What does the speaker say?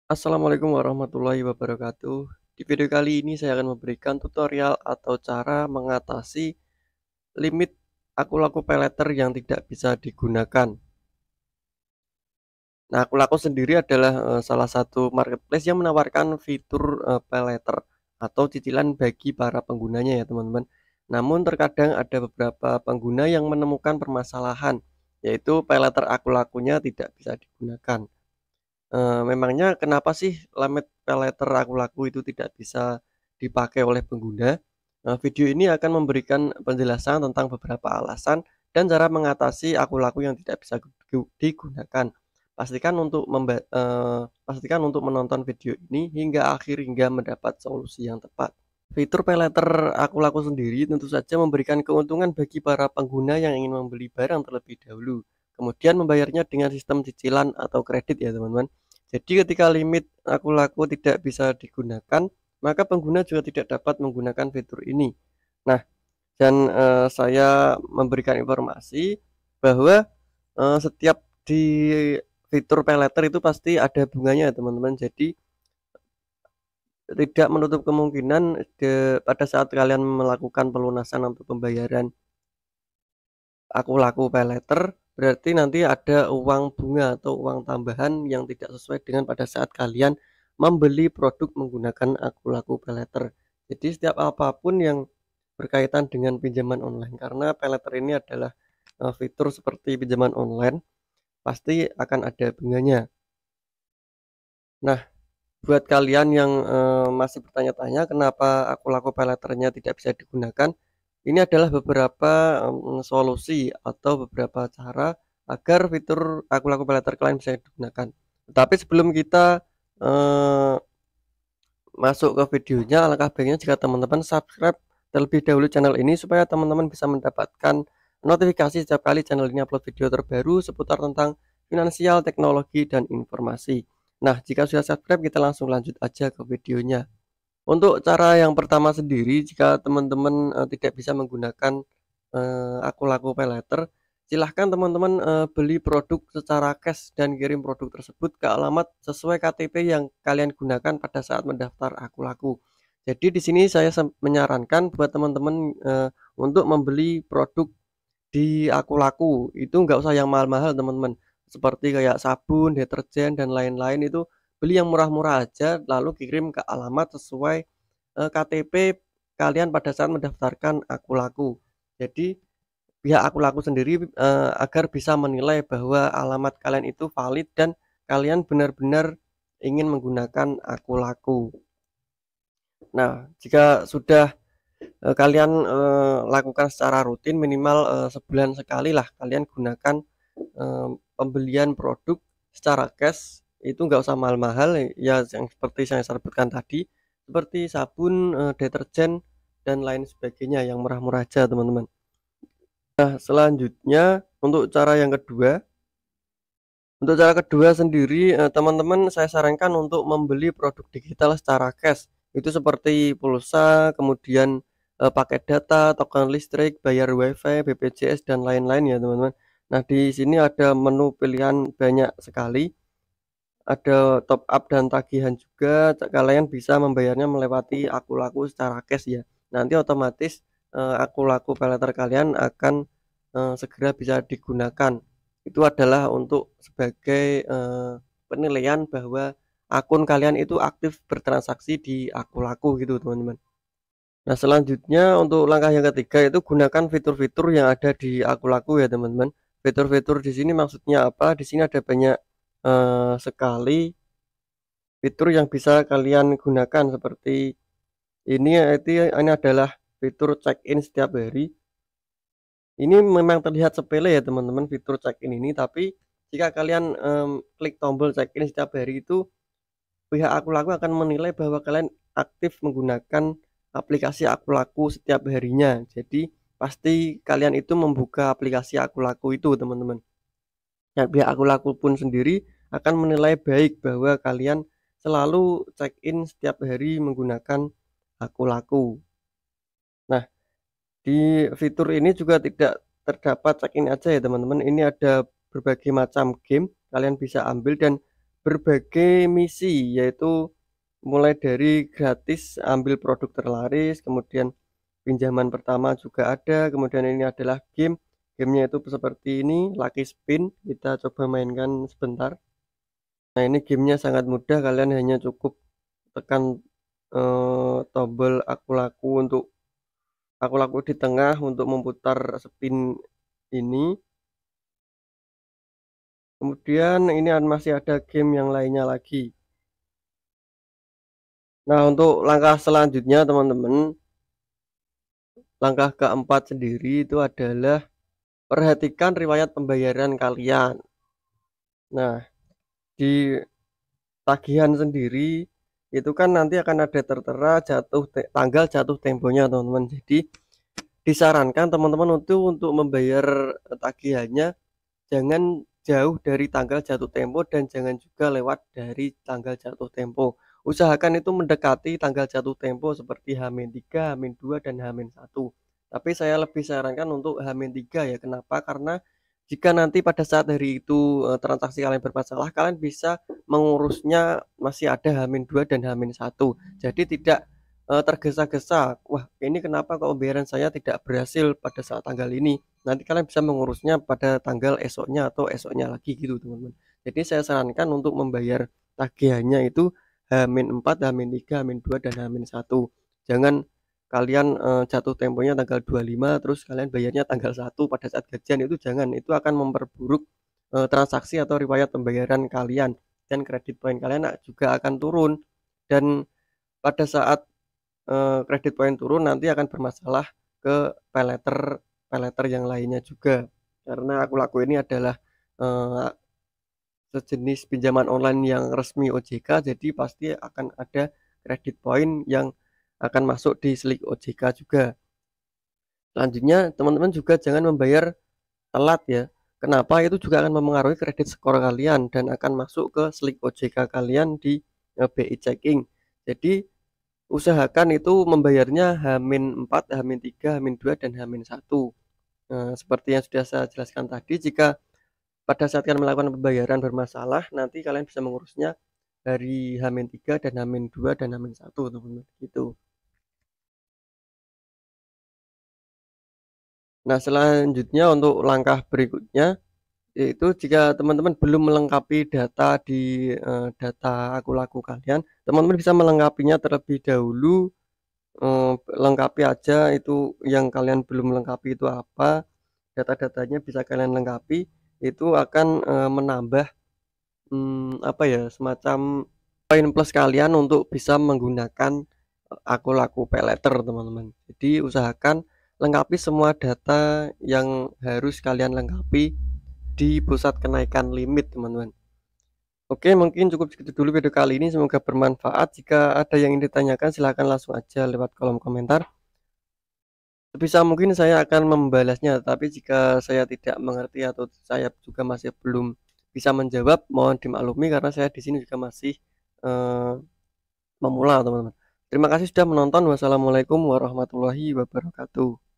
Assalamualaikum warahmatullahi wabarakatuh. Di video kali ini saya akan memberikan tutorial atau cara mengatasi limit akun-akun paylater yang tidak bisa digunakan. Nah, akun-akun sendiri adalah salah satu marketplace yang menawarkan fitur paylater atau cicilan bagi para penggunanya ya teman-teman. Namun terkadang ada beberapa pengguna yang menemukan permasalahan, yaitu paylater akun-akunnya tidak bisa digunakan. Memangnya kenapa sih limit paylater akun-akun itu tidak bisa dipakai oleh pengguna? Video ini akan memberikan penjelasan tentang beberapa alasan dan cara mengatasi akun-akun yang tidak bisa digunakan. Pastikan untuk menonton video ini hingga akhir hingga mendapat solusi yang tepat. Fitur paylater akun-akun sendiri tentu saja memberikan keuntungan bagi para pengguna yang ingin membeli barang terlebih dahulu, kemudian membayarnya dengan sistem cicilan atau kredit ya teman-teman. Jadi ketika limit akun-akun tidak bisa digunakan, maka pengguna juga tidak dapat menggunakan fitur ini. Nah, dan saya memberikan informasi bahwa setiap di fitur paylater itu pasti ada bunganya ya teman-teman. Jadi tidak menutup kemungkinan pada saat kalian melakukan pelunasan untuk pembayaran laku paylater, berarti nanti ada uang bunga atau uang tambahan yang tidak sesuai dengan pada saat kalian membeli produk menggunakan laku paylater. Jadi setiap apapun yang berkaitan dengan pinjaman online, karena paylater ini adalah fitur seperti pinjaman online, pasti akan ada bunganya. Nah, buat kalian yang masih bertanya-tanya kenapa akun-akun paylater-nya tidak bisa digunakan, ini adalah beberapa solusi atau beberapa cara agar fitur akun-akun paylater kalian bisa digunakan. Tapi sebelum kita eee, masuk ke videonya, alangkah baiknya jika teman-teman subscribe terlebih dahulu channel ini supaya teman-teman bisa mendapatkan notifikasi setiap kali channel ini upload video terbaru seputar tentang finansial, teknologi, dan informasi. Nah, jika sudah subscribe, kita langsung lanjut aja ke videonya. Untuk cara yang pertama sendiri, jika teman-teman tidak bisa menggunakan akun-akun paylater, silahkan teman-teman beli produk secara cash dan kirim produk tersebut ke alamat sesuai KTP yang kalian gunakan pada saat mendaftar akun-akun. Jadi di sini saya menyarankan buat teman-teman untuk membeli produk di aku-laku, itu nggak usah yang mahal-mahal teman-teman, seperti kayak sabun, deterjen, dan lain-lain itu beli yang murah-murah aja lalu kirim ke alamat sesuai, KTP kalian pada saat mendaftarkan aku-laku. Jadi pihak aku-laku sendiri, agar bisa menilai bahwa alamat kalian itu valid dan kalian benar-benar ingin menggunakan aku-laku. Nah, jika sudah kalian lakukan secara rutin minimal sebulan sekali lah kalian gunakan pembelian produk secara cash, itu nggak usah mahal-mahal ya, yang seperti saya sebutkan tadi, seperti sabun, deterjen, dan lain sebagainya yang murah-murah aja teman-teman. Nah, selanjutnya untuk cara kedua sendiri, teman-teman saya sarankan untuk membeli produk digital secara cash. Itu seperti pulsa, kemudian, paket data, token listrik, bayar WiFi, BPJS, dan lain-lain ya, teman-teman. Nah, di sini ada menu pilihan banyak sekali, ada top up dan tagihan juga, kalian bisa membayarnya melewati aku-laku secara cash ya. Nanti otomatis, aku-laku paylater kalian akan, segera bisa digunakan. Itu adalah untuk sebagai, penilaian bahwa akun kalian itu aktif bertransaksi di aku-laku gitu, teman-teman. Nah, selanjutnya untuk langkah yang ketiga itu gunakan fitur-fitur yang ada di aku-laku ya, teman-teman. Fitur-fitur di sini maksudnya apa? Di sini ada banyak, sekali fitur yang bisa kalian gunakan seperti ini adalah fitur check-in setiap hari. Ini memang terlihat sepele ya teman-teman fitur check-in ini, tapi jika kalian, klik tombol check-in setiap hari itu, pihak aku-laku akan menilai bahwa kalian aktif menggunakan aplikasi aku-laku setiap harinya. Jadi pasti kalian itu membuka aplikasi aku-laku itu teman-teman. Dan pihak aku-laku pun sendiri akan menilai baik bahwa kalian selalu check-in setiap hari menggunakan aku-laku. Nah, di fitur ini juga tidak terdapat check-in aja ya teman-teman, ini ada berbagai macam game kalian bisa ambil dan berbagai misi, yaitu mulai dari gratis ambil produk terlaris, kemudian pinjaman pertama juga ada, kemudian ini adalah gamenya itu seperti ini, Lucky Spin, kita coba mainkan sebentar. Nah, ini gamenya sangat mudah, kalian hanya cukup tekan tombol aku laku untuk aku laku di tengah untuk memutar spin ini. Kemudian ini masih ada game yang lainnya lagi. Nah, untuk langkah selanjutnya teman-teman, langkah keempat sendiri itu adalah perhatikan riwayat pembayaran kalian. Nah, di tagihan sendiri itu kan nanti akan ada tertera tanggal jatuh temponya teman-teman. Jadi disarankan teman-teman untuk membayar tagihannya jangan jauh dari tanggal jatuh tempo dan jangan juga lewat dari tanggal jatuh tempo. Usahakan itu mendekati tanggal jatuh tempo seperti H-3, H-2 dan H-1. Tapi saya lebih sarankan untuk H-3 ya. Kenapa? Karena jika nanti pada saat hari itu transaksi kalian bermasalah, kalian bisa mengurusnya masih ada H-2 dan H-1. Jadi tidak tergesa-gesa. Wah, ini kenapa kok pembayaran saya tidak berhasil pada saat tanggal ini? Nanti kalian bisa mengurusnya pada tanggal esoknya atau esoknya lagi gitu, teman-teman. Jadi saya sarankan untuk membayar tagihannya itu H-4, H-3, H-2 dan H-1. Jangan kalian jatuh temponya tanggal 25 terus kalian bayarnya tanggal 1 pada saat gajian, itu jangan, itu akan memperburuk transaksi atau riwayat pembayaran kalian dan kredit poin kalian juga akan turun, dan pada saat kredit poin turun nanti akan bermasalah ke paylater yang lainnya juga. Karena aku laku ini adalah eh, sejenis pinjaman online yang resmi OJK, jadi pasti akan ada kredit poin yang akan masuk di slik OJK juga. Selanjutnya, teman-teman juga jangan membayar telat ya. Kenapa? Itu juga akan mempengaruhi kredit skor kalian dan akan masuk ke slik OJK kalian di BI checking. Jadi usahakan itu membayarnya H-4, H-3, H-2 dan H-1. Seperti yang sudah saya jelaskan tadi, jika pada saat kalian melakukan pembayaran bermasalah, nanti kalian bisa mengurusnya dari H-3 dan H-2 dan H-1, teman-teman. Gitu. Nah, selanjutnya untuk langkah berikutnya, yaitu jika teman-teman belum melengkapi data di data aku laku kalian, teman-teman bisa melengkapinya terlebih dahulu. Lengkapi aja itu yang kalian belum lengkapi itu apa, data-datanya bisa kalian lengkapi, itu akan menambah apa ya, semacam poin plus kalian untuk bisa menggunakan aku laku paylater, teman-teman. Jadi usahakan lengkapi semua data yang harus kalian lengkapi di pusat kenaikan limit, teman-teman. Oke, mungkin cukup segitu dulu video kali ini, semoga bermanfaat. Jika ada yang ingin ditanyakan silahkan langsung aja lewat kolom komentar. Sebisa mungkin saya akan membalasnya, tapi jika saya tidak mengerti atau saya juga masih belum bisa menjawab, mohon dimaklumi karena saya di sini juga masih eh, memula, teman-teman. Terima kasih sudah menonton. Wassalamualaikum warahmatullahi wabarakatuh.